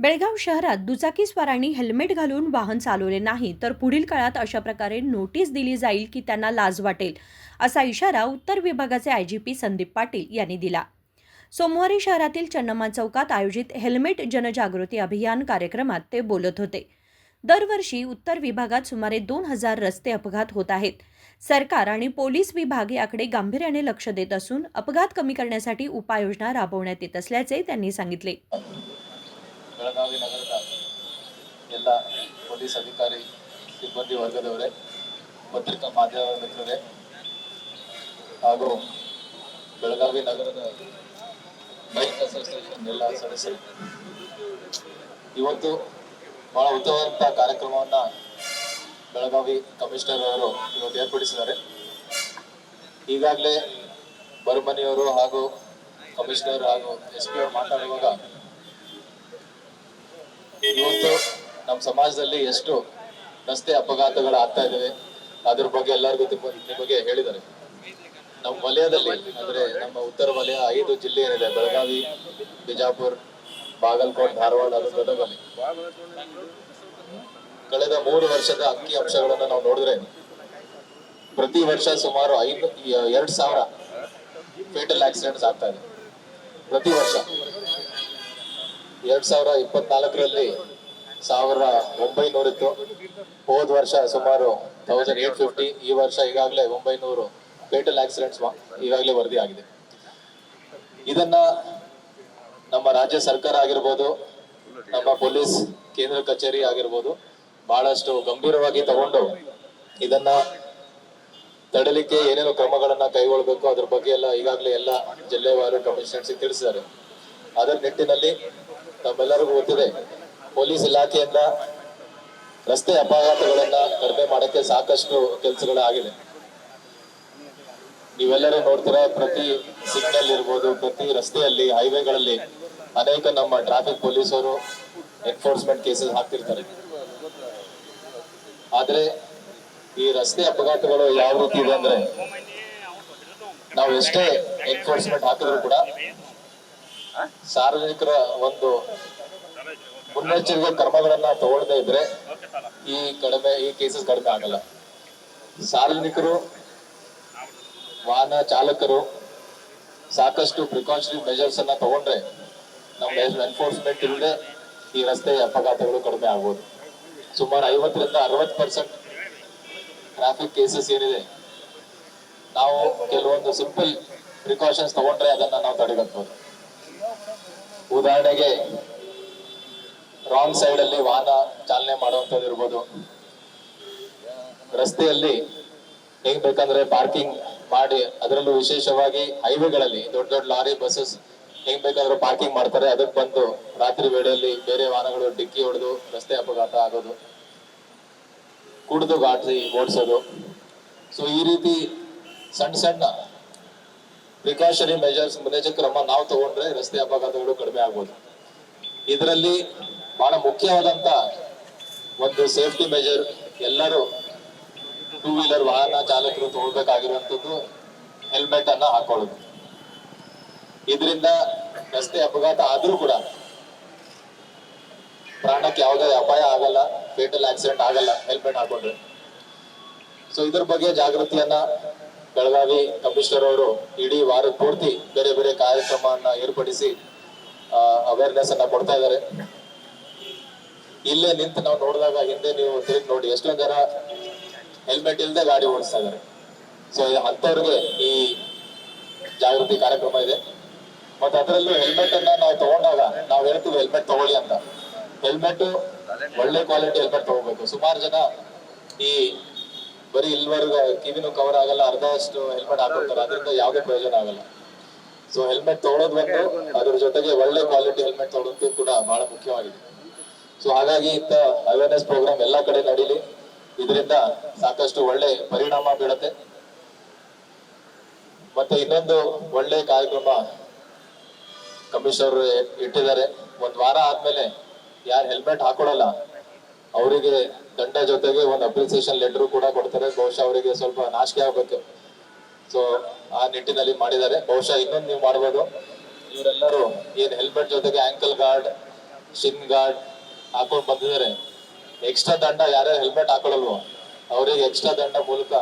बेळगाव शहरात दुचाकीस्वारांनी हेल्मेट घालून वाहन चालवले नाही तर पुढील काळात अशा प्रकारे नोटीस दिली जाईल की त्यांना लाज वाटेल, असा इशारा उत्तर विभागाचे आयजीपी संदीप पाटील यांनी दिला. सोमवारी शहरातील चन्नम्मा चौकात आयोजित हेल्मेट जनजागृती अभियान कार्यक्रमात ते बोलत होते. दरवर्षी उत्तर विभागात सुमारे 2000 रस्ते अपघात होत आहेत. सरकार आणि पोलीस विभाग याकडे गांभीर्याने लक्ष देत असून अपघात कमी करण्यासाठी उपाययोजना राबवण्यात येत असल्याचे त्यांनी सांगितले. ಬೆಳಗಾವಿ ನಗರದ ಎಲ್ಲ ಪೊಲೀಸ್ ಅಧಿಕಾರಿ ಸಿಬ್ಬಂದಿ ವರ್ಗದವರೇ, ಪತ್ರಿಕಾ ಮಾಧ್ಯಮ ಮಿತ್ರರೇ ಹಾಗೂ ಬೆಳಗಾವಿ ನಗರದ ಬೈಕ್ ಅಸೋಸಿಯೇಷನ್ ಎಲ್ಲ ಸದಸ್ಯರು, ಇವತ್ತು ಬಹಳ ಉತ್ತಮವಾದಂಥ ಕಾರ್ಯಕ್ರಮವನ್ನ ಬೆಳಗಾವಿ ಕಮಿಷನರ್ ಅವರು ಇವತ್ತು ಏರ್ಪಡಿಸಿದ್ದಾರೆ. ಈಗಾಗಲೇ ಬರಮನಿಯವರು ಹಾಗೂ ಕಮಿಷನರ್ ಹಾಗೂ SP ಅವರು ಮಾತಾಡುವಾಗ ಇವತ್ತು ನಮ್ಮ ಸಮಾಜದಲ್ಲಿ ಎಷ್ಟು ರಸ್ತೆ ಅಪಘಾತಗಳು ಆಗ್ತಾ ಇದಾವೆ ಅದ್ರ ಬಗ್ಗೆ ಎಲ್ಲರಿಗೂ ನಿಮಗೆ ಹೇಳಿದ್ದಾರೆ. ನಮ್ಮ ವಲಯದಲ್ಲಿ ಅಂದ್ರೆ ನಮ್ಮ ಉತ್ತರ ವಲಯ 5 ಜಿಲ್ಲೆ ಏನಿದೆ, ಬೆಳಗಾವಿ, ಬಿಜಾಪುರ, ಬಾಗಲಕೋಟ್, ಧಾರವಾಡ, ಅದು ಗದಗಲ್ಲಿ ಕಳೆದ 3 ವರ್ಷದ ಅಂಕಿ ಅಂಶಗಳನ್ನ ನಾವು ನೋಡಿದ್ರೆ ಪ್ರತಿ ವರ್ಷ ಸುಮಾರು 2000 ಫೇಟಲ್ ಆಕ್ಸಿಡೆಂಟ್ಸ್ ಆಗ್ತಾ ಇದೆ ಪ್ರತಿ ವರ್ಷ. 2024ರಲ್ಲಿ 1900 ಇತ್ತು, ಹೋದ ವರ್ಷ ಸುಮಾರು 1850, ಈ ವರ್ಷ ಈಗಾಗಲೇ 900 ಫೇಟಲ್ ಆಕ್ಸಿಡೆಂಟ್ಸ್ ಈಗಾಗಲೇ ವರದಿ ಆಗಿದೆ. ಇದನ್ನ ನಮ್ಮ ರಾಜ್ಯ ಸರ್ಕಾರ ಆಗಿರ್ಬೋದು, ನಮ್ಮ ಪೊಲೀಸ್ ಕೇಂದ್ರ ಕಚೇರಿ ಆಗಿರ್ಬೋದು ಬಹಳಷ್ಟು ಗಂಭೀರವಾಗಿ ತಗೊಂಡು ಇದನ್ನ ತಡೆಲಿಕ್ಕೆ ಏನೇನು ಕ್ರಮಗಳನ್ನ ಕೈಗೊಳ್ಳಬೇಕು ಅದ್ರ ಬಗ್ಗೆ ಎಲ್ಲ ಈಗಾಗಲೇ ಎಲ್ಲ ಜಿಲ್ಲೆವಾರು ಕಮಿಷನರ್ಸ್ ತಿಳಿಸಿದ್ದಾರೆ. ಅದರ ನಿಟ್ಟಿನಲ್ಲಿ ತಮ್ಮೆಲ್ಲರಿಗೂ ಗೊತ್ತಿದೆ, ಪೊಲೀಸ್ ಇಲಾಖೆಯಿಂದ ರಸ್ತೆ ಅಪಘಾತಗಳನ್ನ ಕಡಿಮೆ ಮಾಡಕ್ಕೆ ಸಾಕಷ್ಟು ಕೆಲಸಗಳಾಗಿದೆ. ನೀವೆಲ್ಲರೂ ನೋಡ್ತೀರಾ, ಪ್ರತಿ ಸಿಗ್ನಲ್ ಇರ್ಬೋದು, ಪ್ರತಿ ರಸ್ತೆಯಲ್ಲಿ, ಹೈವೇಗಳಲ್ಲಿ ಅನೇಕ ನಮ್ಮ ಟ್ರಾಫಿಕ್ ಪೊಲೀಸರು ಎನ್ಫೋರ್ಸ್ಮೆಂಟ್ ಕೇಸಸ್ ಹಾಕ್ತಿರ್ತಾರೆ. ಆದ್ರೆ ಈ ರಸ್ತೆ ಅಪಘಾತಗಳು ಯಾವ ರೀತಿ ಇದೆ ಅಂದ್ರೆ, ನಾವು ಎಷ್ಟೇ ಎನ್ಫೋರ್ಸ್ಮೆಂಟ್ ಹಾಕಿದ್ರು ಕೂಡ ಸಾರ್ವಜನಿಕರ ಒಂದು ಮುನ್ನೆಚ್ಚರಿಕೆ ಕ್ರಮಗಳನ್ನ ತಗೊಳ್ಳದೇ ಇದ್ರೆ ಈ ಕೇಸಸ್ ಕಡಿಮೆ ಆಗಲ್ಲ. ಸಾರ್ವಜನಿಕರು, ವಾಹನ ಚಾಲಕರು ಸಾಕಷ್ಟು ಪ್ರಿಕಾಷನರಿ ಮೆಜರ್ಸ್ ಅನ್ನ ತಗೊಂಡ್ರೆ ನಮ್ಮ ಎನ್ಫೋರ್ಸ್ಮೆಂಟ್ ಇಲ್ಲದೆ ಈ ರಸ್ತೆ ಅಪಘಾತಗಳು ಕಡಿಮೆ ಆಗ್ಬೋದು. ಸುಮಾರು 50ರಿಂದ 60% ಟ್ರಾಫಿಕ್ ಕೇಸಸ್ ಏನಿದೆ, ನಾವು ಕೆಲವೊಂದು ಸಿಂಪಲ್ ಪ್ರಿಕಾಷನ್ಸ್ ತಗೊಂಡ್ರೆ ಅದನ್ನ ನಾವು ತಡೆಗಟ್ಟಬಹುದು. ಉದಾಹರಣೆಗೆ ರಾಂಗ್ ಸೈಡ್ ಅಲ್ಲಿ ವಾಹನ ಚಾಲನೆ ಮಾಡುವಂತದ್ದು ಇರ್ಬೋದು, ರಸ್ತೆಯಲ್ಲಿ ಹೆಂಗ್ ಬೇಕಂದ್ರೆ ಪಾರ್ಕಿಂಗ್ ಮಾಡಿ, ಅದರಲ್ಲೂ ವಿಶೇಷವಾಗಿ ಹೈವೇಗಳಲ್ಲಿ ದೊಡ್ಡ ದೊಡ್ಡ ಲಾರಿ ಬಸ್ಸಸ್ ಹೆಂಗ್ ಬೇಕಾದ್ರೂ ಪಾರ್ಕಿಂಗ್ ಮಾಡ್ತಾರೆ, ಅದಕ್ಕೆ ಬಂದು ರಾತ್ರಿ ವೇಳೆಯಲ್ಲಿ ಬೇರೆ ವಾಹನಗಳು ಡಿಕ್ಕಿ ಹೊಡೆದು ರಸ್ತೆ ಅಪಘಾತ ಆಗೋದು, ಕುಡಿದು ಗಾಡಿ ಓಡಿಸೋದು. ಸೊ ಈ ರೀತಿ ಸಣ್ಣ ಸಣ್ಣ ಪ್ರಿಕಾಷನರಿ ಮೆಜರ್ಸ್, ಮುನ್ನೆಚ್ಚರಿಕೆ ಕ್ರಮ ನಾವು ತಗೊಂಡ್ರೆ ರಸ್ತೆ ಅಪಘಾತಗಳು ಕಡಿಮೆ ಆಗ್ಬೋದು. ಇದರಲ್ಲಿ ಬಹಳ ಮುಖ್ಯವಾದಂತ ಒಂದು ಸೇಫ್ಟಿ ಮೆಜರ್ ಎಲ್ಲರೂ 2 ವೀಲರ್ ವಾಹನ ಚಾಲಕರು ತಗೊಳ್ಬೇಕಾಗಿರುವಂತದ್ದು ಹೆಲ್ಮೆಟ್ ಅನ್ನ ಹಾಕೊಳ್ಳೋದು. ಇದರಿಂದ ರಸ್ತೆ ಅಪಘಾತ ಆದ್ರೂ ಕೂಡ ಪ್ರಾಣಕ್ಕೆ ಯಾವುದೇ ಅಪಾಯ ಆಗಲ್ಲ, ಫೇಟಲ್ ಆಕ್ಸಿಡೆಂಟ್ ಆಗಲ್ಲ ಹೆಲ್ಮೆಟ್ ಹಾಕೊಂಡ್ರೆ. ಸೊ ಇದ್ರ ಬಗ್ಗೆ ಜಾಗೃತಿಯನ್ನ ಬೆಳಗಾವಿ ಕಮಿಷನರ್ ಅವರು ಇಡೀ ವಾರ ಪೂರ್ತಿ ಬೇರೆ ಬೇರೆ ಕಾರ್ಯಕ್ರಮವನ್ನ ಏರ್ಪಡಿಸಿ ಅವೇರ್ನೆಸ್ ಅನ್ನ ಕೊಡ್ತಾ ಇದ್ದಾರೆ. ಇಲ್ಲೇ ನಿಂತು ನಾವು ನೋಡಿದಾಗ ಹಿಂದೆ ನೀವು ತಿರುಗಿ ನೋಡಿ, ಎಷ್ಟೊಂದ್ ಜನ ಹೆಲ್ಮೆಟ್ ಇಲ್ಲದೆ ಗಾಡಿ ಓಡಿಸ್ತಾ ಇದ್ದಾರೆ. ಸೊ ಅಂತವ್ರಿಗೆ ಈ ಜಾಗೃತಿ ಕಾರ್ಯಕ್ರಮ ಇದೆ. ಮತ್ತೆ ಅದರಲ್ಲೂ ಹೆಲ್ಮೆಟ್ ಅನ್ನ ನಾವು ತಗೊಂಡಾಗ ನಾವು ಹೇಳ್ತೀವಿ ಹೆಲ್ಮೆಟ್ ತಗೊಳ್ಳಿ ಅಂತ. ಹೆಲ್ಮೆಟ್ ಒಳ್ಳೆ ಕ್ವಾಲಿಟಿ ಹೆಲ್ಮೆಟ್ ತಗೋಬೇಕು. ಸುಮಾರು ಜನ ಈ ಬರೀ ಇಲ್ವರೆಗೂ ಕಿವಿನೂ ಕವರ್ ಆಗಲ್ಲ, ಅರ್ಧಷ್ಟು ಹೆಲ್ಮೆಟ್ ಹಾಕೊಳ್ತಾರೆ, ಅದರಿಂದ ಯಾವುದೇ ಪ್ರಯೋಜನ ಆಗಲ್ಲ. ಸೊ ಹೆಲ್ಮೆಟ್ ತಗೊಳ್ಳೋದು ಬಂದು ಅದ್ರ ಜೊತೆಗೆ ಒಳ್ಳೆ ಕ್ವಾಲಿಟಿ ಹೆಲ್ಮೆಟ್ ತಗೊಳ್ಳೋದು ಕೂಡ ಬಹಳ ಮುಖ್ಯವಾಗಿದೆ. ಸೊ ಹಾಗಾಗಿ ಇಂಥ ಅವೇರ್ನೆಸ್ ಪ್ರೋಗ್ರಾಮ್ ಎಲ್ಲಾ ಕಡೆ ನಡೀಲಿ, ಇದರಿಂದ ಸಾಕಷ್ಟು ಒಳ್ಳೆ ಪರಿಣಾಮ ಬೀಳುತ್ತೆ. ಮತ್ತೆ ಇನ್ನೊಂದು ಒಳ್ಳೆ ಕಾರ್ಯಕ್ರಮ ಕಮಿಷನರ್ ಇಟ್ಟಿದ್ದಾರೆ. 1 ವಾರ ಆದ್ಮೇಲೆ ಯಾರು ಹೆಲ್ಮೆಟ್ ಹಾಕೊಳ್ಳಲ್ಲ ಅವರಿಗೆ ದಂಡ ಜೊತೆಗೆ ಒಂದು ಅಪ್ರಿಸಿಯೇಷನ್ ಲೆಟರ್ ಕೂಡ ಕೊಡ್ತಾರೆ. ಬಹುಶಃ ಅವರಿಗೆ ಸ್ವಲ್ಪ ನಾಚಿಕೆ ಆಗ್ಬೇಕು. ಸೊ ಆ ನಿಟ್ಟಿನಲ್ಲಿ ಮಾಡಿದ್ದಾರೆ. ಬಹುಶಃ ಇನ್ನೊಂದು ನೀವು ಮಾಡ್ಬೋದು, ಇವರೆಲ್ಲರೂ ಏನ್ ಹೆಲ್ಮೆಟ್ ಜೊತೆಗೆ ಆಂಕಲ್ ಗಾರ್ಡ್ ಶಿನ್ ಗಾರ್ಡ್ ಹಾಕೊಂಡು ಬಂದಿದ್ದಾರೆ. ಎಕ್ಸ್ಟ್ರಾ ದಂಡ ಯಾರ್ಯಾರು ಹೆಲ್ಮೆಟ್ ಹಾಕೊಳ್ಳಲ್ವೋ ಅವರಿಗೆ ಎಕ್ಸ್ಟ್ರಾ ದಂಡ ಮೂಲಕ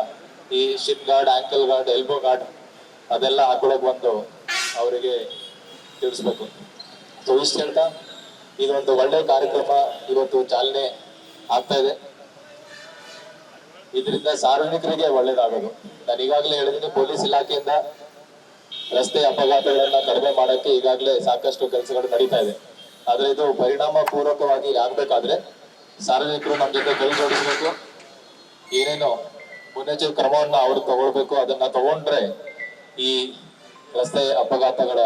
ಈ shin guard, ankle guard, elbow guard ಅದೆಲ್ಲ ಹಾಕೊಳಕ್ ಬಂದು ಅವರಿಗೆ ತಿಳಿಸ್ಬೇಕು. ಸೊ ಇಷ್ಟು ಹೇಳ್ತಾ ಇದೊಂದು ಒಳ್ಳೆ ಕಾರ್ಯಕ್ರಮ ಇವತ್ತು ಚಾಲನೆ ಆಗ್ತಾ ಇದೆ. ಇದರಿಂದ ಸಾರ್ವಜನಿಕರಿಗೆ ಒಳ್ಳೇದಾಗೋದು. ನಾನು ಈಗಾಗಲೇ ಹೇಳಿದ್ದೀನಿ, ಪೊಲೀಸ್ ಇಲಾಖೆಯಿಂದ ರಸ್ತೆ ಅಪಘಾತಗಳನ್ನ ಕಡಿಮೆ ಮಾಡಕ್ಕೆ ಈಗಾಗಲೇ ಸಾಕಷ್ಟು ಕೆಲಸಗಳು ನಡೀತಾ ಇದೆ. ಆದ್ರೆ ಇದು ಪರಿಣಾಮ ಪೂರ್ವಕವಾಗಿ ಆಗ್ಬೇಕಾದ್ರೆ ಸಾರ್ವಜನಿಕರು ನಮ್ಮ ಜೊತೆ ಕೈ ಜೋಡಿಸಬೇಕು. ಏನೇನೋ ಮುನ್ನೆಚ್ಚರಿಕೆ ಕ್ರಮವನ್ನ ಅವರು ತಗೊಳ್ಬೇಕು. ಅದನ್ನ ತಗೊಂಡ್ರೆ ಈ ರಸ್ತೆ ಅಪಘಾತಗಳ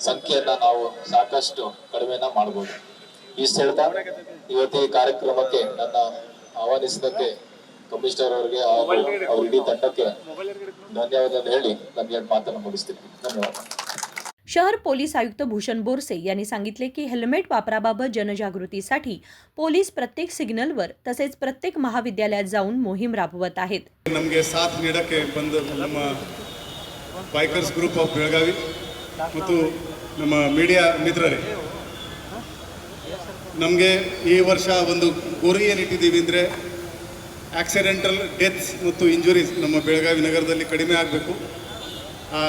ಸಂಖ್ಯೆಯನ್ನ ನಾವು ಸಾಕಷ್ಟು ಕಡಿಮೆನ ಮಾಡ್ಬೋದು. ಇಷ್ಟು ಹೇಳ್ತಾ ಇವತ್ತು ಈ ಕಾರ್ಯಕ್ರಮಕ್ಕೆ ನನ್ನ ಆಹ್ವಾನಿಸಿದ್ದಕ್ಕೆ ಕಮಿಷನರ್ ಅವರಿಗೆ ಹಾಗೂ ಅವ್ರ ಇಡೀ ತಂಡಕ್ಕೆ ಧನ್ಯವಾದ ಹೇಳಿ ನನ್ನ ಮಾತನ್ನು ಮುಗಿಸ್ತೀನಿ. ಧನ್ಯವಾದ. शहर पोलीस आयुक्त भूषण बोरसे यांनी सांगितले की हेल्मेट वापराबाबत जनजागृतीसाठी पोलीस प्रत्येक सिग्नलवर तसेच प्रत्येक महाविद्यालयात जाऊन मोहीम राबवत आहेत. ನಮಗೆ ಸಾಥ್ ನೀಡಕ್ಕೆ ಬಂದು ನಮ್ಮ ಬೈಕರ್ಸ್ ಗ್ರೂಪ್ ಆಫ್ ಬೆಳಗಾವಿ ಮತ್ತು ನಮ್ಮ ಮೀಡಿಯಾ ಮಿತ್ರರೇ, ನಮಗೆ ಈ ವರ್ಷ ಒಂದು ಗುರಿ ಏನಿಟ್ಟಿದ್ದೀವಿ ಅಂದರೆ ಆಕ್ಸಿಡೆಂಟಲ್ ಡೆತ್ಸ್ ಮತ್ತು ಇಂಜುರೀಸ್ ನಮ್ಮ ಬೆಳಗಾವಿ ನಗರದಲ್ಲಿ ಕಡಿಮೆ ಆಗಬೇಕು. ಆ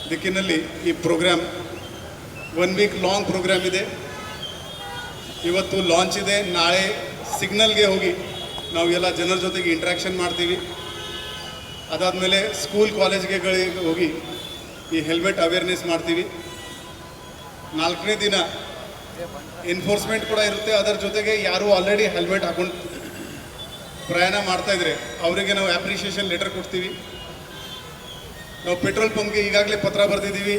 ದಿಕ್ಕಿನಲ್ಲಿ ಈ ಪ್ರೋಗ್ರಾಮ್ 1 ವೀಕ್ ಲಾಂಗ್ ಪ್ರೋಗ್ರಾಮ್ ಇದೆ. ಇವತ್ತು ಲಾಂಚ್ ಇದೆ. ನಾಳೆ ಸಿಗ್ನಲ್ಗೆ ಹೋಗಿ ನಾವು ಎಲ್ಲ ಜನರ ಜೊತೆಗೆ ಇಂಟ್ರ್ಯಾಕ್ಷನ್ ಮಾಡ್ತೀವಿ. ಅದಾದಮೇಲೆ ಸ್ಕೂಲ್ ಕಾಲೇಜ್ಗಳಿಗೆ ಹೋಗಿ ಈ ಹೆಲ್ಮೆಟ್ ಅವೇರ್ನೆಸ್ ಮಾಡ್ತೀವಿ. 4ನೇ ದಿನ ಎನ್ಫೋರ್ಸ್ಮೆಂಟ್ ಕೂಡ ಇರುತ್ತೆ. ಅದರ ಜೊತೆಗೆ ಯಾರು ಆಲ್ರೆಡಿ ಹೆಲ್ಮೆಟ್ ಹಾಕೊಂಡು ಪ್ರಯಾಣ ಮಾಡ್ತಾಯಿದ್ರೆ ಅವರಿಗೆ ನಾವು ಅಪ್ರಿಷಿಯೇಷನ್ ಲೆಟರ್ ಕೊಡ್ತೀವಿ. ನಾವು ಪೆಟ್ರೋಲ್ ಪಂಪ್ಗೆ ಈಗಾಗಲೇ ಪತ್ರ ಬರೆದಿದ್ದೀವಿ,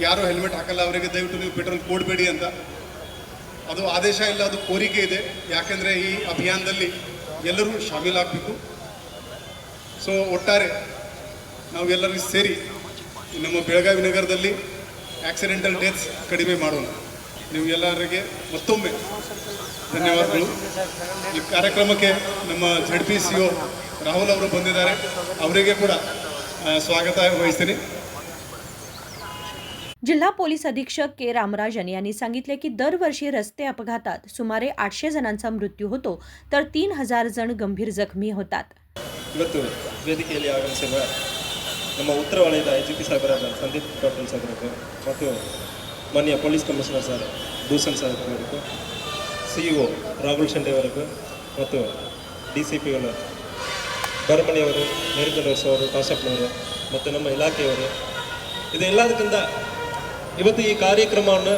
ಯಾರು ಹೆಲ್ಮೆಟ್ ಹಾಕಲ್ಲ ಅವರಿಗೆ ದಯವಿಟ್ಟು ನೀವು ಪೆಟ್ರೋಲ್ ಕೊಡಬೇಡಿ ಅಂತ. ಅದು ಆದೇಶ ಇಲ್ಲ, ಅದು ಕೋರಿಕೆ ಇದೆ. ಯಾಕೆಂದರೆ ಈ ಅಭಿಯಾನದಲ್ಲಿ ಎಲ್ಲರೂ ಶಾಮೀಲಾಗಬೇಕು. ಸೊ ಒಟ್ಟಾರೆ ನಾವೆಲ್ಲರೂ ಸೇರಿ ನಮ್ಮ ಬೆಳಗಾವಿ ನಗರದಲ್ಲಿ ಆಕ್ಸಿಡೆಂಟಲ್ ಡೆತ್ಸ್ ಕಡಿಮೆ ಮಾಡೋಣ. ನೀವು ಎಲ್ಲರಿಗೆ ಮತ್ತೊಮ್ಮೆ ಧನ್ಯವಾದಗಳು. ಈ ಕಾರ್ಯಕ್ರಮಕ್ಕೆ ನಮ್ಮ ZPCO ರಾಹುಲ್ ಅವರು ಬಂದಿದ್ದಾರೆ, ಅವರಿಗೆ ಕೂಡ स्वागत वहिस्ತೀನಿ. जिल्हा पोलीस अधीक्षक के रामराजन यांनी सांगितले की दरवर्षी रस्ते अपघातात सुमारे 800 जणांचा मृत्यू होतो तर 3000 जण गंभीर जखमी होतात. ಇವತ್ತು ವೇದಿಕೆಯಲ್ಲಿ ಆಗಮಿಸಿರುವ ನಮ್ಮ ಉತ್ತರ ವಲಯದ IGP ಸಾಹೇಬರಾದ ಸಂದೀಪ್ ಪಾಟೀಲ್ ಸಾಹೇಬರಿಗೂ ಮತ್ತು ಮಾನ್ಯ ಪೊಲೀಸ್ ಕಮಿಷನರ್ ಸರ್ ಭೂಷಣ್ ಸಾಹೇಬರಿಗೂ, CEO ರಾಹುಲ್ ಶೆಂಡೆ ಅವರಿಗೂ ಮತ್ತು DCPಗಳು ಬರಮಣಿಯವರು, ಮೇರಿಕಲರ್ಸ್ ಅವರು, ಕಾಶಪ್ಪನವರು ಮತ್ತು ನಮ್ಮ ಇಲಾಖೆಯವರು, ಇದೆಲ್ಲದಕ್ಕಿಂತ ಇವತ್ತು ಈ ಕಾರ್ಯಕ್ರಮವನ್ನು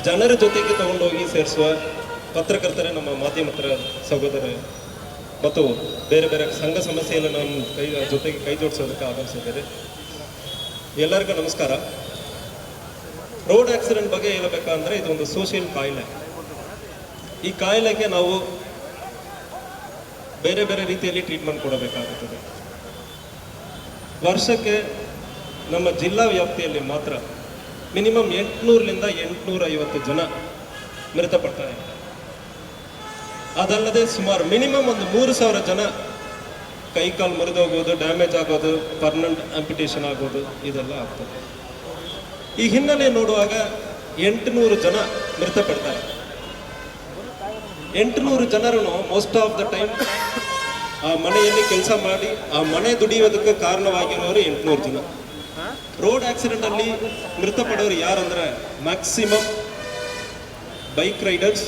ಜನರ ಜೊತೆಗೆ ತಗೊಂಡೋಗಿ ಸೇರಿಸುವ ಪತ್ರಕರ್ತರೇ, ನಮ್ಮ ಮಾಧ್ಯಮತರ ಸಹೋದರ ಮತ್ತು ಬೇರೆ ಬೇರೆ ಸಂಘ ಸಮಸ್ಯೆಯನ್ನು ನಮ್ಮ ಜೊತೆಗೆ ಕೈ ಜೋಡಿಸೋದಕ್ಕೆ ಆಗಮಿಸಿದ್ದಾರೆ. ಎಲ್ಲರಿಗೂ ನಮಸ್ಕಾರ. ರೋಡ್ ಆಕ್ಸಿಡೆಂಟ್ ಬಗ್ಗೆ ಹೇಳಬೇಕಂದ್ರೆ ಇದೊಂದು ಸೋಷಿಯಲ್ ಕಾಯಿಲೆ. ಈ ಕಾಯಿಲೆಗೆ ನಾವು ಬೇರೆ ಬೇರೆ ರೀತಿಯಲ್ಲಿ ಟ್ರೀಟ್ಮೆಂಟ್ ಕೊಡಬೇಕಾಗುತ್ತದೆ. ವರ್ಷಕ್ಕೆ ನಮ್ಮ ಜಿಲ್ಲಾ ವ್ಯಾಪ್ತಿಯಲ್ಲಿ ಮಾತ್ರ ಮಿನಿಮಮ್ 800ರಿಂದ 850 ಜನ ಮೃತಪಡ್ತಾರೆ. ಅದಲ್ಲದೆ ಸುಮಾರು ಮಿನಿಮಮ್ ಒಂದು 3000 ಜನ ಕೈಕಾಲು ಮುರಿದೋಗೋದು, ಡ್ಯಾಮೇಜ್ ಆಗೋದು, ಪರ್ಮನೆಂಟ್ ಆಂಪಿಟೇಷನ್ ಆಗೋದು ಇದೆಲ್ಲ ಆಗ್ತದೆ. ಈ ಹಿನ್ನೆಲೆ ನೋಡುವಾಗ 800 ಜನ ಮೃತಪಡ್ತಾರೆ. 800 ಜನರು ಮೋಸ್ಟ್ ಆಫ್ ದ ಟೈಮ್ ಆ ಮನೆಯಲ್ಲಿ ಕೆಲಸ ಮಾಡಿ ಆ ಮನೆ ದುಡಿಯೋದಕ್ಕೆ ಕಾರಣವಾಗಿರೋರು 800 ಜನ. ರೋಡ್ ಆಕ್ಸಿಡೆಂಟಲ್ಲಿ ಮೃತಪಡೋರು ಯಾರಂದ್ರೆ ಮ್ಯಾಕ್ಸಿಮಮ್ ಬೈಕ್ ರೈಡರ್ಸ್,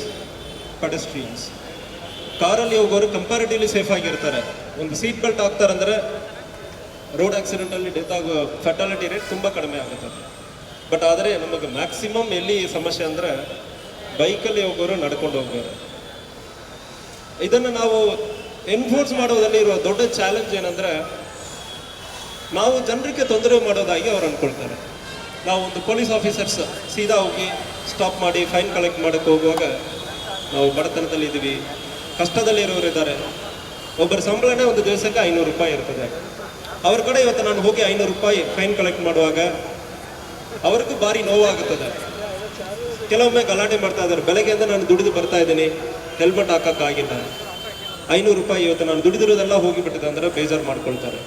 ಪೆಡೆಸ್ಟ್ರಿಯನ್ಸ್. ಕಾರಲ್ಲಿ ಹೋಗೋರು ಕಂಪ್ಯಾರಿಟಿವ್ಲಿ ಸೇಫ್ ಆಗಿರ್ತಾರೆ. ಒಂದು ಸೀಟ್ ಬೆಲ್ಟ್ ಹಾಕ್ತಾರಂದ್ರೆ ರೋಡ್ ಆಕ್ಸಿಡೆಂಟಲ್ಲಿ ಡೆತ್ ಆಗೋ ಫೆಟಾಲಿಟಿ ರೇಟ್ ತುಂಬ ಕಡಿಮೆ ಆಗುತ್ತೆ. ಬಟ್ ಆದರೆ ನಮಗೆ ಮ್ಯಾಕ್ಸಿಮಮ್ ಎಲ್ಲಿ ಸಮಸ್ಯೆ ಅಂದರೆ ಬೈಕಲ್ಲಿ ಹೋಗೋರು, ನಡ್ಕೊಂಡು ಹೋಗೋರು. ಇದನ್ನು ನಾವು ಎನ್ಫೋರ್ಸ್ ಮಾಡೋದಲ್ಲಿ ಇರುವ ದೊಡ್ಡ ಚಾಲೆಂಜ್ ಏನಂದರೆ ನಾವು ಜನರಿಗೆ ತೊಂದರೆ ಮಾಡೋದಾಗಿ ಅವ್ರು ಅಂದ್ಕೊಳ್ತಾರೆ. ನಾವು ಒಂದು ಪೊಲೀಸ್ ಆಫೀಸರ್ಸ್ ಸೀದಾ ಹೋಗಿ ಸ್ಟಾಪ್ ಮಾಡಿ ಫೈನ್ ಕಲೆಕ್ಟ್ ಮಾಡೋಕ್ಕೆ ಹೋಗುವಾಗ ನಾವು ಬಡತನದಲ್ಲಿ ಇದ್ದೀವಿ, ಕಷ್ಟದಲ್ಲಿರೋರು ಇದ್ದಾರೆ. ಒಬ್ಬರ ಸಂಬಳನೇ ಒಂದು ದಿವಸಕ್ಕೆ 500 ರೂಪಾಯಿ ಇರ್ತದೆ. ಅವ್ರ ಕಡೆ ಇವತ್ತು ನಾನು ಹೋಗಿ 500 ರೂಪಾಯಿ ಫೈನ್ ಕಲೆಕ್ಟ್ ಮಾಡುವಾಗ ಅವ್ರಿಗೂ ಭಾರಿ ನೋವಾಗುತ್ತದೆ. ಕೆಲವೊಮ್ಮೆ ಗಲಾಟೆ ಮಾಡ್ತಾ ಇದ್ದಾರೆ, ಬೆಳಗ್ಗೆಯಿಂದ ನಾನು ದುಡಿದು ಬರ್ತಾ ಇದ್ದೀನಿ, ಹೆಲ್ಮೆಟ್ ಹಾಕೋಕ್ಕಾಗಿಲ್ಲ, 500 ರೂಪಾಯಿ ಇವತ್ತು ನಾನು ದುಡಿದಿರೋದೆಲ್ಲ ಹೋಗಿಬಿಟ್ಟಿದೆ ಅಂದರೆ ಬೇಜಾರು ಮಾಡ್ಕೊಳ್ತಾರೆ.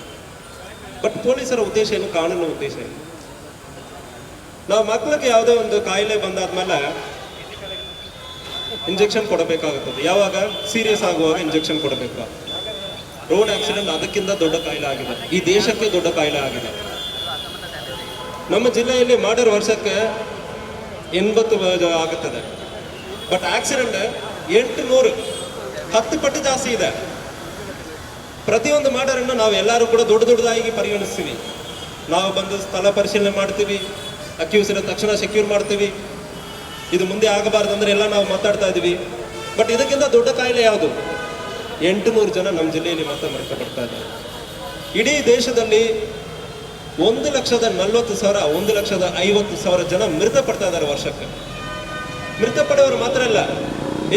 ಬಟ್ ಪೊಲೀಸರ ಉದ್ದೇಶ ಏನು? ಕಾನೂನು ಉದ್ದೇಶ ಏನು? ನಾವು ಮಕ್ಕಳಿಗೆ ಯಾವುದೇ ಒಂದು ಕಾಯಿಲೆ ಬಂದಾದ್ಮೇಲೆ ಇಂಜೆಕ್ಷನ್ ಕೊಡಬೇಕಾಗುತ್ತದೆ. ಯಾವಾಗ ಸೀರಿಯಸ್ ಆಗುವಾಗ ಇಂಜೆಕ್ಷನ್ ಕೊಡಬೇಕು. ರೋಡ್ ಆಕ್ಸಿಡೆಂಟ್ ಅದಕ್ಕಿಂತ ದೊಡ್ಡ ಕಾಯಿಲೆ ಆಗಿದೆ, ಈ ದೇಶಕ್ಕೆ ದೊಡ್ಡ ಕಾಯಿಲೆ ಆಗಿದೆ. ನಮ್ಮ ಜಿಲ್ಲೆಯಲ್ಲಿ ಮರ್ಡರ್ ವರ್ಷಕ್ಕೆ 80 ಆಗುತ್ತದೆ. ಬಟ್ ಆಕ್ಸಿಡೆಂಟ್ 800 10 ಪಟ್ಟು ಜಾಸ್ತಿ ಇದೆ. ಪ್ರತಿಯೊಂದು ಮರ್ಡರನ್ನು ನಾವು ಎಲ್ಲರೂ ಕೂಡ ದೊಡ್ಡದಾಗಿ ಪರಿಗಣಿಸ್ತೀವಿ. ನಾವು ಬಂದು ಸ್ಥಳ ಪರಿಶೀಲನೆ ಮಾಡ್ತೀವಿ, ಅಕ್ಯೂಸರ ತಕ್ಷಣ ಸೆಕ್ಯೂರ್ ಮಾಡ್ತೀವಿ, ಇದು ಮುಂದೆ ಆಗಬಾರ್ದು ಅಂದರೆ ಎಲ್ಲ ನಾವು ಮಾತಾಡ್ತಾ ಇದ್ದೀವಿ. ಬಟ್ ಇದಕ್ಕಿಂತ ದೊಡ್ಡ ಕಾಯಿಲೆ ಯಾವುದು? 800 ಜನ ನಮ್ಮ ಜಿಲ್ಲೆಯಲ್ಲಿ ಮತ್ತೆ ಮೃತಪಡ್ತಾ ಇದ್ದಾರೆ. ಇಡೀ ದೇಶದಲ್ಲಿ 1,40,000 1,50,000 ಜನ ಮೃತಪಡ್ತಾ ಇದ್ದಾರೆ ವರ್ಷಕ್ಕೆ. ಮೃತಪಡೋರು ಮಾತ್ರ ಅಲ್ಲ,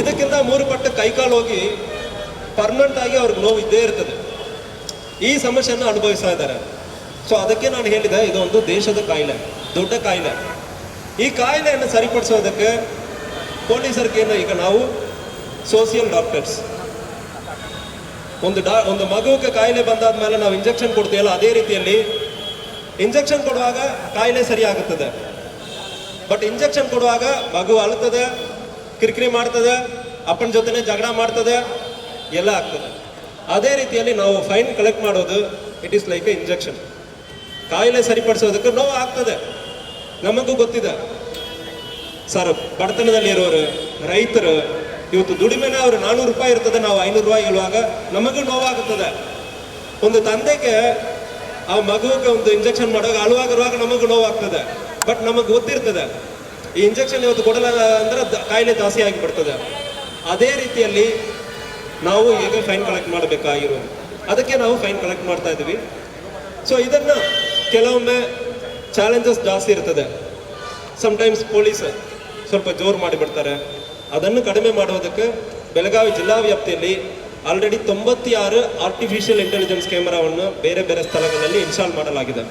ಇದಕ್ಕಿಂತ 3 ಪಟ್ಟು ಕೈಕಾಲು ಹೋಗಿ ಪರ್ಮನೆಂಟ್ ಆಗಿ ಅವ್ರಿಗೆ ನೋವು ಇದ್ದೇ ಇರ್ತದೆ. ಈ ಸಮಸ್ಯೆಯನ್ನು ಅನುಭವಿಸ್ತಾ ಇದ್ದಾರೆ. ಸೊ ಅದಕ್ಕೆ ನಾನು ಹೇಳಿದೆ, ಇದು ಒಂದು ದೇಶದ ಕಾಯಿಲೆ, ದೊಡ್ಡ ಕಾಯಿಲೆ. ಈ ಕಾಯಿಲೆಯನ್ನು ಸರಿಪಡಿಸೋದಕ್ಕೆ ಪೊಲೀಸರಿಗೆ ಈಗ ನಾವು ಸೋಷಿಯಲ್ ಡಾಕ್ಟರ್ಸ್, ಒಂದು ಮಗುವಿಗೆ ಕಾಯಿಲೆ ಬಂದಾದ ಮೇಲೆ ನಾವು ಇಂಜೆಕ್ಷನ್ ಕೊಡ್ತೀವಲ್ಲ, ಅದೇ ರೀತಿಯಲ್ಲಿ ಇಂಜೆಕ್ಷನ್ ಕೊಡುವಾಗ ಕಾಯಿಲೆ ಸರಿ ಆಗುತ್ತದೆ. ಬಟ್ ಇಂಜೆಕ್ಷನ್ ಕೊಡುವಾಗ ಮಗು ಅಳುತ್ತದೆ, ಕಿರಿಕಿರಿ ಮಾಡ್ತದೆ, ಅಪ್ಪನ ಜೊತೆನೆ ಜಗಳ ಮಾಡ್ತದೆ, ಎಲ್ಲ ಆಗ್ತದೆ. ಅದೇ ರೀತಿಯಲ್ಲಿ ನಾವು ಫೈನ್ ಕಲೆಕ್ಟ್ ಮಾಡೋದು it is like A injection. ಕಾಯಿಲೆ ಸರಿಪಡಿಸೋದಕ್ಕೆ ನೋವು ಆಗ್ತದೆ, ನಮಗೂ ಗೊತ್ತಿದೆ. ಸರ್, ಬಡತನದಲ್ಲಿ ಇರೋರು, ರೈತರು, ಇವತ್ತು ದುಡಿಮೆನ ಅವ್ರು 400 ರೂಪಾಯಿ ಇರ್ತದೆ, ನಾವು 500 ರೂಪಾಯಿ ಹೇಳುವಾಗ ನಮಗೂ ನೋವಾಗುತ್ತದೆ. ಒಂದು ತಂದೆಗೆ ಆ ಮಗುವಿಗೆ ಒಂದು ಇಂಜೆಕ್ಷನ್ ಮಾಡುವಾಗ ಅಳುವಾಗ ನಮಗೂ ನೋವಾಗ್ತದೆ. ಬಟ್ ನಮಗೆ ಗೊತ್ತಿರ್ತದೆ ಈ ಇಂಜೆಕ್ಷನ್ ಇವತ್ತು ಕೊಡಲ್ಲ ಅಂದ್ರೆ ಕಾಯಿಲೆ ಜಾಸ್ತಿ ಆಗಿಬಿಡ್ತದೆ. ಅದೇ ರೀತಿಯಲ್ಲಿ ನಾವು ಈಗ ಫೈನ್ ಕಲೆಕ್ಟ್ ಮಾಡಬೇಕಾಗಿರೋದು, ಅದಕ್ಕೆ ನಾವು ಫೈನ್ ಕಲೆಕ್ಟ್ ಮಾಡ್ತಾ ಇದ್ದೀವಿ. ಸೊ ಇದನ್ನು ಕೆಲವೊಮ್ಮೆ ಚಾಲೆಂಜಸ್ ಜಾಸ್ತಿ ಇರ್ತದೆ. ಸಮ್ಟೈಮ್ಸ್ ಪೊಲೀಸ್ ಸ್ವಲ್ಪ ಜೋರು ಮಾಡಿಬಿಡ್ತಾರೆ. ಅದನ್ನು ಕಡಿಮೆ ಮಾಡೋದಕ್ಕೆ ಬೆಳಗಾವಿ ಜಿಲ್ಲಾ ವ್ಯಾಪ್ತಿಯಲ್ಲಿ ಆಲ್ರೆಡಿ 96 ಆರ್ಟಿಫಿಷಿಯಲ್ ಇಂಟೆಲಿಜೆನ್ಸ್ ಕ್ಯಾಮೆರಾವನ್ನು ಬೇರೆ ಬೇರೆ ಸ್ಥಳಗಳಲ್ಲಿ ಇನ್ಸ್ಟಾಲ್ ಮಾಡಲಾಗಿದೆ.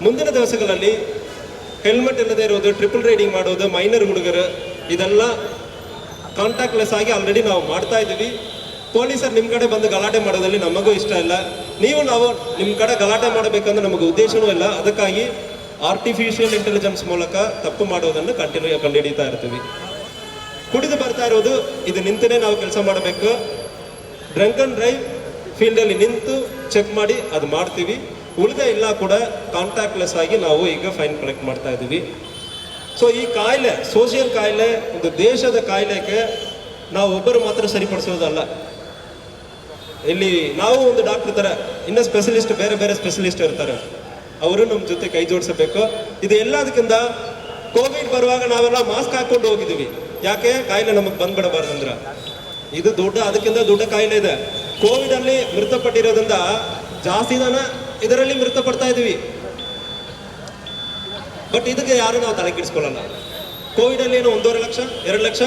ಮುಂದಿನ ದಿವಸಗಳಲ್ಲಿ ಹೆಲ್ಮೆಟ್ ಇಲ್ಲದೆ ಇರೋದು, ಟ್ರಿಪಲ್ ರೈಡಿಂಗ್ ಮಾಡೋದು, ಮೈನರ್ ಹುಡುಗರು, ಇದೆಲ್ಲ ಕಾಂಟ್ಯಾಕ್ಟ್ಲೆಸ್ ಆಗಿ ಆಲ್ರೆಡಿ ನಾವು ಮಾಡ್ತಾ ಇದ್ದೀವಿ. ಪೊಲೀಸರು ನಿಮ್ಮ ಕಡೆ ಬಂದು ಗಲಾಟೆ ಮಾಡೋದ್ರಲ್ಲಿ ನಮಗೂ ಇಷ್ಟ ಇಲ್ಲ. ನಾವು ನಿಮ್ಮ ಕಡೆ ಗಲಾಟೆ ಮಾಡಬೇಕಂದ್ರೆ ನಮಗೆ ಉದ್ದೇಶವೂ ಇಲ್ಲ. ಅದಕ್ಕಾಗಿ ಆರ್ಟಿಫಿಷಿಯಲ್ ಇಂಟೆಲಿಜೆನ್ಸ್ ಮೂಲಕ ತಪ್ಪು ಮಾಡೋದನ್ನು ಕಂಡುಹಿಡಿತಾ ಇರ್ತೀವಿ. ಕುಡಿದು ಬರ್ತಾ ಇರೋದು, ಇದು ನಿಂತೇ ನಾವು ಕೆಲಸ ಮಾಡಬೇಕು. ಡ್ರಂಕ್ ಅಂಡ್ ಡ್ರೈವ್ ಫೀಲ್ಡಲ್ಲಿ ನಿಂತು ಚೆಕ್ ಮಾಡಿ ಅದು ಮಾಡ್ತೀವಿ. ಉಳಿದ ಇಲ್ಲ ಕೂಡ ಕಾಂಟ್ಯಾಕ್ಟ್ಲೆಸ್ ಆಗಿ ನಾವು ಈಗ ಫೈನ್ ಕಲೆಕ್ಟ್ ಮಾಡ್ತಾ ಇದ್ದೀವಿ. ಸೊ ಈ ಕಾಯಿಲೆ ಸೋಷಿಯಲ್ ಕಾಯಿಲೆ, ಒಂದು ದೇಶದ ಕಾಯಿಲೆಗೆ ನಾವು ಒಬ್ಬರು ಮಾತ್ರ ಸರಿಪಡಿಸೋದಲ್ಲ. ಇಲ್ಲಿ ನಾವು ಒಂದು ಡಾಕ್ಟರ್ ಥರ ಇನ್ನೂ ಸ್ಪೆಷಲಿಸ್ಟ್, ಬೇರೆ ಬೇರೆ ಸ್ಪೆಷಲಿಸ್ಟ್ ಇರ್ತಾರೆ, ಅವರು ನಮ್ಮ ಜೊತೆ ಕೈ ಜೋಡಿಸಬೇಕು. ಇದು ಎಲ್ಲದಕ್ಕಿಂತ ಕೋವಿಡ್ ಬರುವಾಗ ನಾವೆಲ್ಲ ಮಾಸ್ಕ್ ಹಾಕ್ಕೊಂಡು ಹೋಗಿದ್ದೀವಿ. ಯಾಕೆ? ಕಾಯಿಲೆ ನಮಗೆ ಬಂದ್ಬಿಡಬಾರ್ದಂದ್ರೆ. ಇದು ಅದಕ್ಕಿಂತ ದೊಡ್ಡ ಕಾಯಿಲೆ ಇದೆ. ಕೋವಿಡ್ ಅಲ್ಲಿ ಮೃತಪಟ್ಟಿರೋದ್ರಿಂದ ಜಾಸ್ತಿ ಜನ ಇದರಲ್ಲಿ ಮೃತಪಡ್ತಾ ಇದ್ದೀವಿ. ಬಟ್ ಇದಕ್ಕೆ ಯಾರು ನಾವು ತಲೆ ಕೆಡಿಸ್ಕೊಳ್ಳಲ್ಲ. ಕೋವಿಡ್ ಅಲ್ಲಿ ಏನು 1.5 ಲಕ್ಷ 2 ಲಕ್ಷ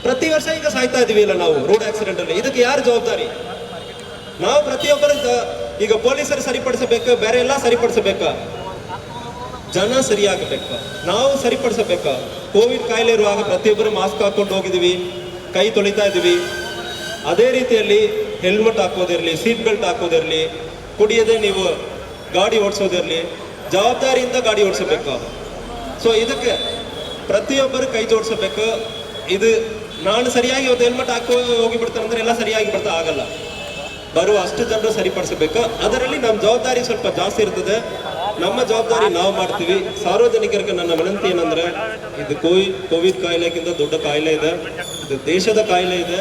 ಪ್ರತಿ ವರ್ಷ ಈಗ ಸಾಯ್ತಾ ಇದೀವಿ ಇಲ್ಲ ನಾವು ರೋಡ್ ಆಕ್ಸಿಡೆಂಟ್ ಅಲ್ಲಿ. ಇದಕ್ಕೆ ಯಾರು ಜವಾಬ್ದಾರಿ? ನಾವು ಪ್ರತಿಯೊಬ್ಬರು ಈಗ ಪೊಲೀಸರು ಸರಿಪಡಿಸಬೇಕು, ಬೇರೆ ಎಲ್ಲ ಸರಿಪಡಿಸಬೇಕು, ಜನ ಸರಿಯಾಗಬೇಕು, ನಾವು ಸರಿಪಡಿಸಬೇಕು. ಕೋವಿಡ್ ಕಾಯಿಲೆ ಇರುವಾಗ ಪ್ರತಿಯೊಬ್ಬರು ಮಾಸ್ಕ್ ಹಾಕೊಂಡು ಹೋಗಿದ್ದೀವಿ, ಕೈ ತೊಳಿತಾ ಇದ್ದೀವಿ. ಅದೇ ರೀತಿಯಲ್ಲಿ ಹೆಲ್ಮೆಟ್ ಹಾಕೋದಿರಲಿ, ಸೀಟ್ ಬೆಲ್ಟ್ ಹಾಕೋದಿರಲಿ, ಕುಡಿಯದೆ ನೀವು ಗಾಡಿ ಓಡಿಸೋದಿರಲಿ, ಜವಾಬ್ದಾರಿಯಿಂದ ಗಾಡಿ ಓಡಿಸಬೇಕು. ಸೊ ಇದಕ್ಕೆ ಪ್ರತಿಯೊಬ್ಬರು ಕೈ ಜೋಡಿಸಬೇಕು. ಇದು ನಾನು ಸರಿಯಾಗಿ ಇವತ್ತು ಹೆಲ್ಮೆಟ್ ಹಾಕೋ ಹೋಗಿಬಿಡ್ತಾರೆ ಅಂದರೆ ಎಲ್ಲ ಸರಿಯಾಗಿ ಬರ್ತಾ ಆಗಲ್ಲ. ಬರುವ ಅಷ್ಟು ಜನರು ಸರಿಪಡಿಸಬೇಕು. ಅದರಲ್ಲಿ ನಮ್ಮ ಜವಾಬ್ದಾರಿ ಸ್ವಲ್ಪ ಜಾಸ್ತಿ ಇರ್ತದೆ. ನಮ್ಮ ಜವಾಬ್ದಾರಿ ನಾವು ಮಾಡ್ತೀವಿ. ಸಾರ್ವಜನಿಕರಿಗೆ ನನ್ನ ವಿನಂತಿ ಏನಂದ್ರೆ, ಇದು ಕೋವಿಡ್ ಕಾಯಿಲೆಗಿಂತ ದೊಡ್ಡ ಕಾಯಿಲೆ ಇದೆ, ಇದು ದೇಶದ ಕಾಯಿಲೆ ಇದೆ.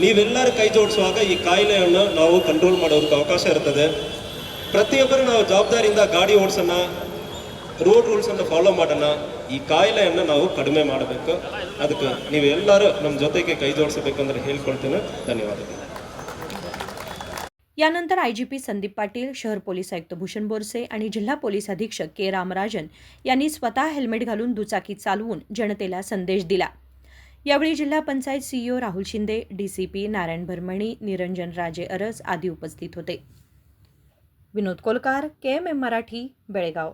ನೀವೆಲ್ಲರೂ ಕೈ ಜೋಡಿಸುವಾಗ ಈ ಕಾಯಿಲೆಯನ್ನು ನಾವು ಕಂಟ್ರೋಲ್ ಮಾಡೋದಕ್ಕೆ ಅವಕಾಶ ಇರ್ತದೆ. ಪ್ರತಿಯೊಬ್ಬರು ನಾವು ಜವಾಬ್ದಾರಿಯಿಂದ ಗಾಡಿ ಓಡಿಸೋಣ, ರೋಡ್ ರೂಲ್ಸನ್ನು ಫಾಲೋ ಮಾಡೋಣ. ಈ ಕಾಯಿಲೆಯನ್ನು ನಾವು ಕಡಿಮೆ ಮಾಡಬೇಕು. ಅದಕ್ಕೆ ನೀವೆಲ್ಲರೂ ನಮ್ಮ ಜೊತೆಗೆ ಕೈ ಜೋಡಿಸಬೇಕಂದ್ರೆ ಹೇಳ್ಕೊಳ್ತೇನೆ. ಧನ್ಯವಾದಗಳು. यानंतर आयजीपी संदीप पाटील, शहर पोलीस आयुक्त भूषण बोरसे आणि जिल्हा पोलीस अधीक्षक के रामराजन यांनी स्वतः हेल्मेट घालून दुचाकी चालवून जनतेला संदेश दिला. यावेळी जिल्हा पंचायत सीईओ राहुल शिंदे, डीसीपी नारायण भरमणी, निरंजन राजे अरस आदी उपस्थित होते. विनोद कोलकार, KMM मराठी, बेळगाव.